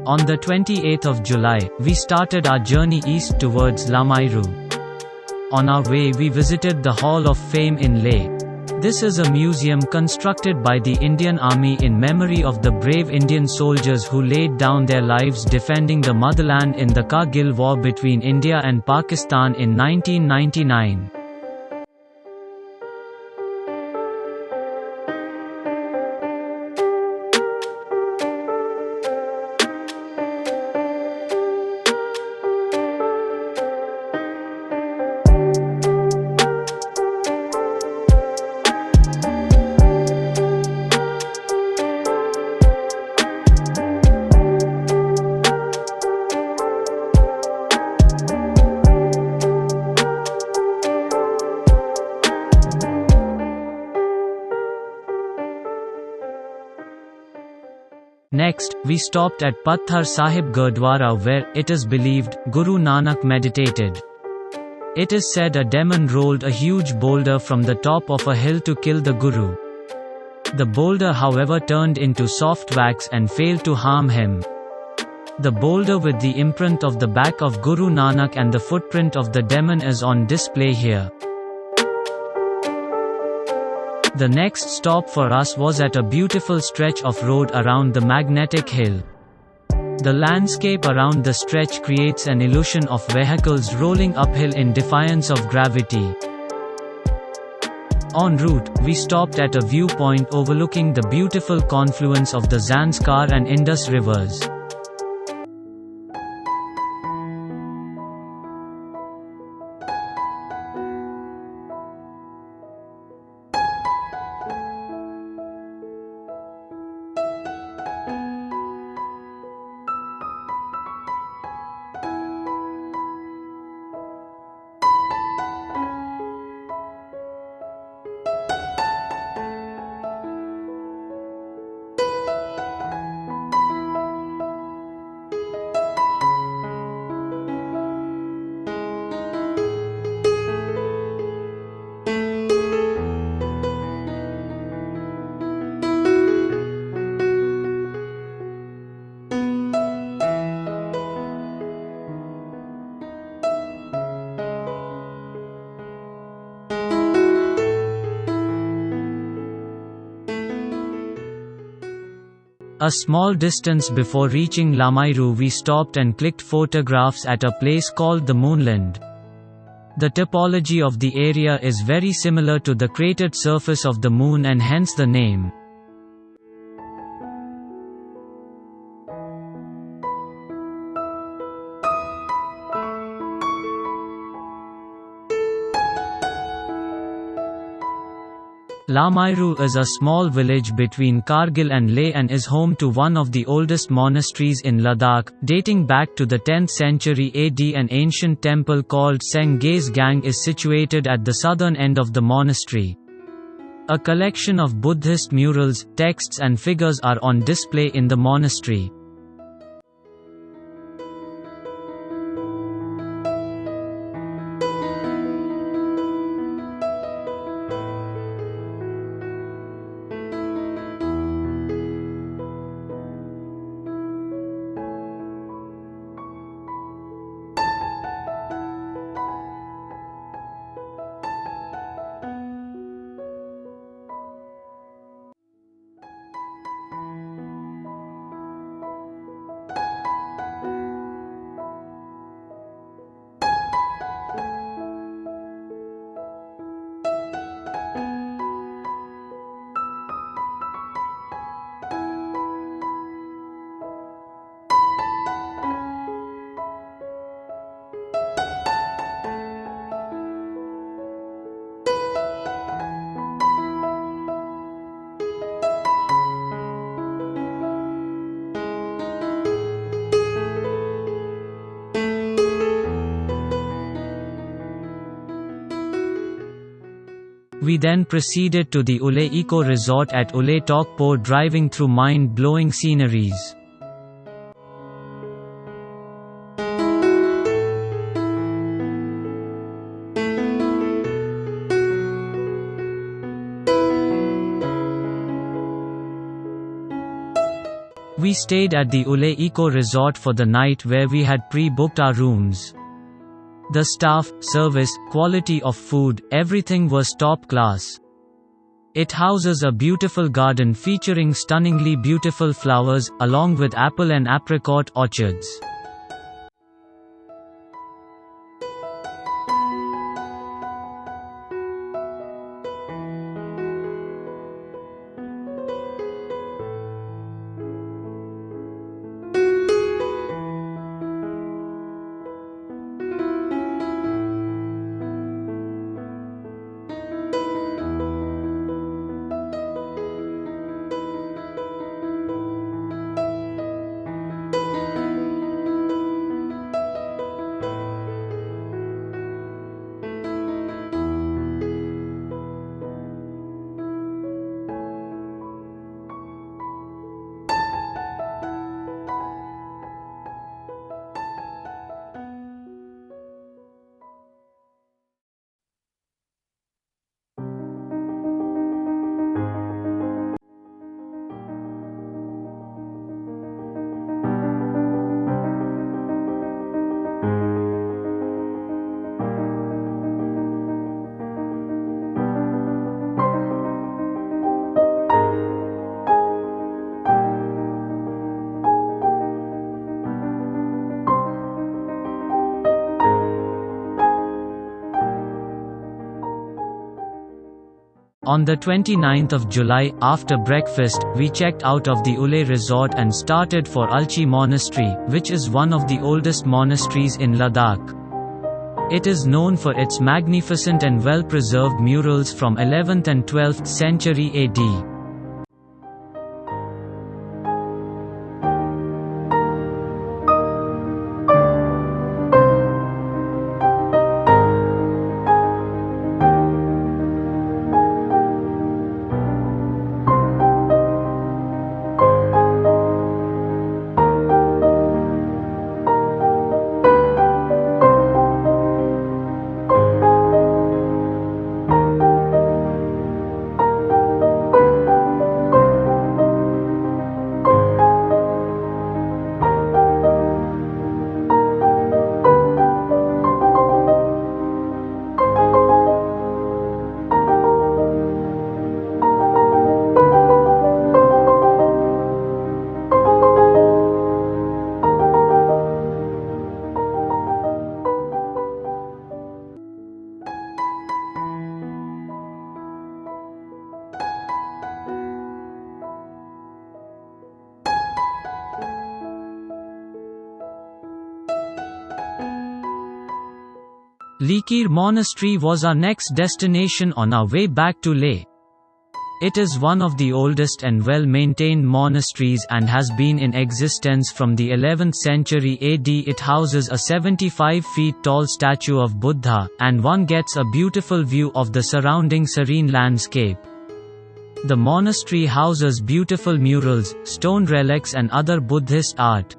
On the 28th of July, we started our journey east towards Lamayuru. On our way we visited the Hall of Fame in Leh. This is a museum constructed by the Indian Army in memory of the brave Indian soldiers who laid down their lives defending the motherland in the Kargil War between India and Pakistan in 1999. Next, we stopped at Patthar Sahib Gurdwara where, it is believed, Guru Nanak meditated. It is said a demon rolled a huge boulder from the top of a hill to kill the Guru. The boulder however turned into soft wax and failed to harm him. The boulder with the imprint of the back of Guru Nanak and the footprint of the demon is on display here. The next stop for us was at a beautiful stretch of road around the magnetic hill. The landscape around the stretch creates an illusion of vehicles rolling uphill in defiance of gravity. En route, we stopped at a viewpoint overlooking the beautiful confluence of the Zanskar and Indus rivers. A small distance before reaching Lamayuru we stopped and clicked photographs at a place called the Moonland. The topology of the area is very similar to the cratered surface of the Moon and hence the name. Lamayuru is a small village between Kargil and Leh and is home to one of the oldest monasteries in Ladakh, dating back to the 10th century AD. An ancient temple called Seng-Ge-Sgang is situated at the southern end of the monastery. A collection of Buddhist murals, texts and figures are on display in the monastery. We then proceeded to the Uleytokpo resort at Uleytokpo, driving through mind-blowing sceneries. We stayed at the Uleytokpo resort for the night where we had pre-booked our rooms. The staff, service, quality of food, everything was top class. It houses a beautiful garden featuring stunningly beautiful flowers, along with apple and apricot orchards. On the 29th of July, after breakfast, we checked out of the Uley resort and started for Alchi Monastery, which is one of the oldest monasteries in Ladakh. It is known for its magnificent and well-preserved murals from 11th and 12th century AD. Likir Monastery was our next destination on our way back to Leh. It is one of the oldest and well-maintained monasteries and has been in existence from the 11th century AD. It houses a 75 feet tall statue of Buddha, and one gets a beautiful view of the surrounding serene landscape. The monastery houses beautiful murals, stone relics and other Buddhist art.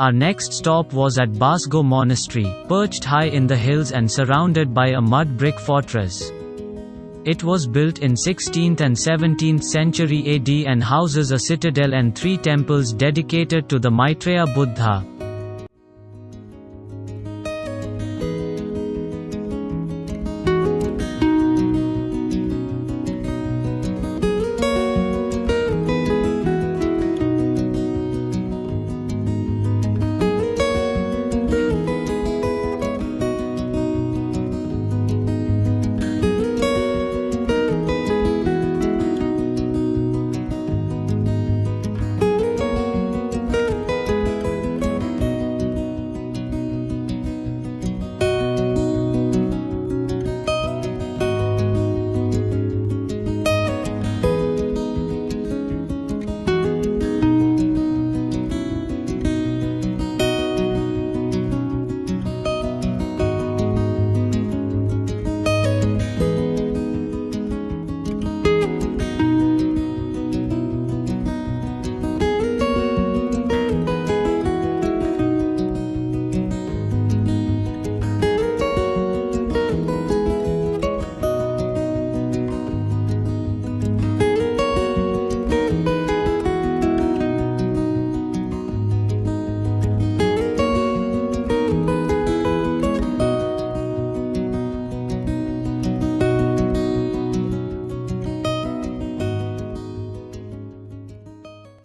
Our next stop was at Basgo Monastery, perched high in the hills and surrounded by a mud brick fortress. It was built in 16th and 17th century AD and houses a citadel and 3 temples dedicated to the Maitreya Buddha.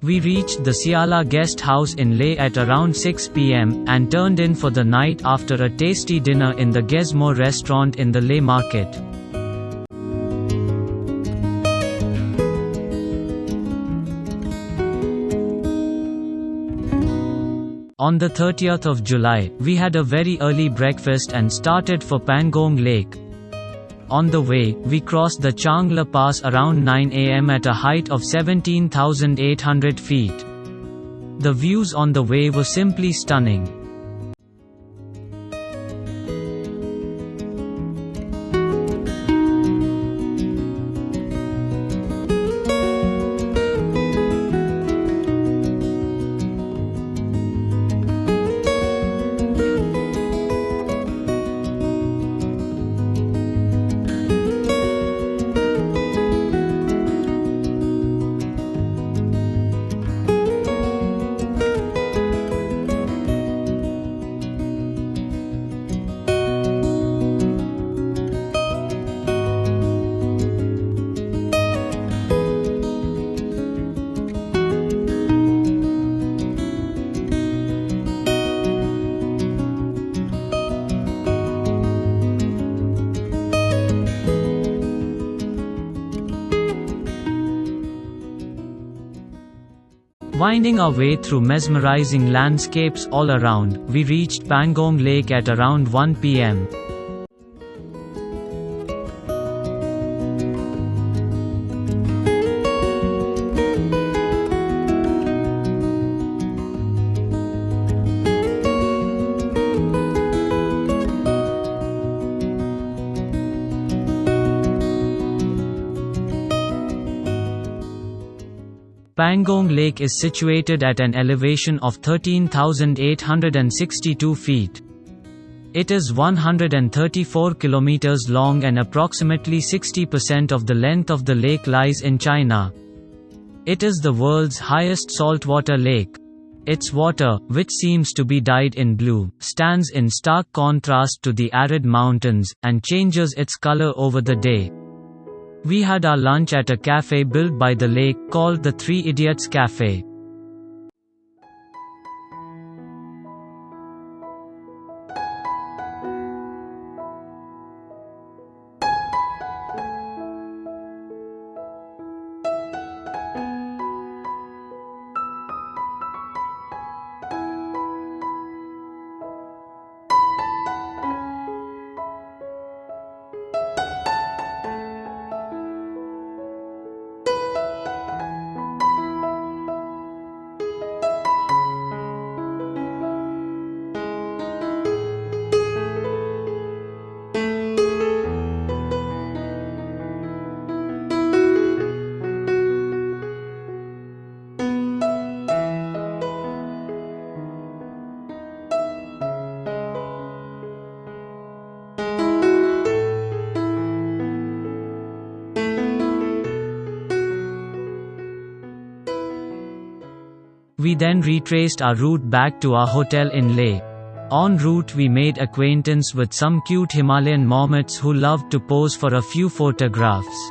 We reached the Sia la Guest House in Leh at around 6 p.m. and turned in for the night after a tasty dinner in the Gizmo restaurant in the Leh market. On the 30th of July, we had a very early breakfast and started for Pangong Lake. On the way, we crossed the Chang La Pass around 9 am at a height of 17,800 feet. The views on the way were simply stunning. Winding our way through mesmerizing landscapes all around, we reached Pangong Lake at around 1 p.m. Pangong Lake is situated at an elevation of 13,862 feet. It is 134 kilometers long and approximately 60% of the length of the lake lies in China. It is the world's highest saltwater lake. Its water, which seems to be dyed in blue, stands in stark contrast to the arid mountains, and changes its color over the day. We had our lunch at a cafe built by the lake, called the Three Idiots Cafe. We then retraced our route back to our hotel in Leh. En route we made acquaintance with some cute Himalayan marmots who loved to pose for a few photographs.